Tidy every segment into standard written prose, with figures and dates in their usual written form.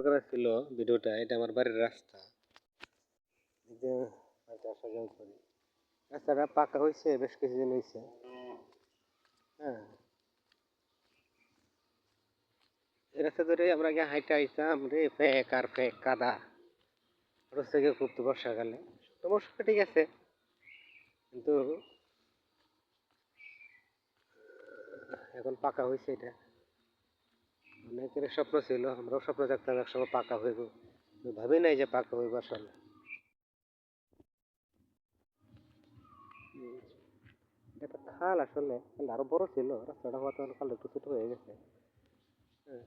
করা ছিল ভিডিওটা, এটা আমার বাড়ির রাস্তা। এই যে আসা যাওয়া করি, রাস্তাটা পাকা হয়েছে, বেশ কিছুদিন হয়েছে। হ্যাঁ, এই রাস্তা ধরে আমরা আগে হাইটে আইতাম রে, ফেক আর ফেক কাদা। রোজ থেকে খুব তো বর্ষাকালে, তো বর্ষাটা ঠিক আছে, কিন্তু এখন পাকা হয়েছে এটা। অনেকের স্বপ্ন ছিল, আমরাও স্বপ্ন দেখতাম একসময় পাকা হইব, ভাবি নাই যে পাকা হইব আসলে। এটা একটা খাল, আসলে খাল আরো বড় ছিল, রাস্তাটা হওয়া তখন খাল একটু ছোট হয়ে গেছে। হ্যাঁ,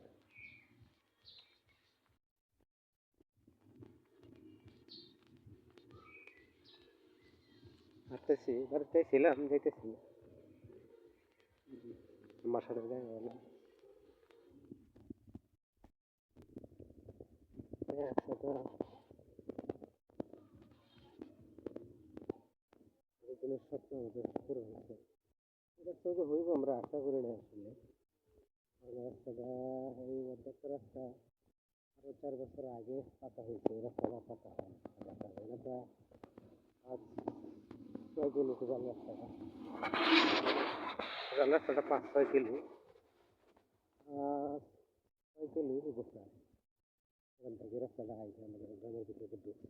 হাঁটতেছি, বাড়িতে ছিলাম, যাইতেছি আমার সাথে দেখা গেল। একসাথে অনেক দিনের স্বপ্ন আমাদের পূরণ হয়েছে। রাস্তা তো হইব, আমরা আশা করি না আসলে। কারণ রাস্তাটা, এই অর্ধেকটা রাস্তা আরো 4 বছর আগে পাকা হয়েছে, এই রাস্তাটা পাকা হয় এটা 5-6 কিলো যান রাস্তাটা। রাস্তাটা 5-6 কিলো, 6 কিলো বসে এখান থেকে রাস্তাটা আইছে আমাদের গ্রামের ভিতরে ঢুকছে।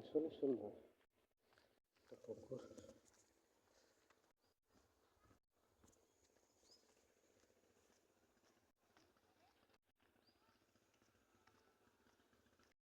আসলে সুন্দর।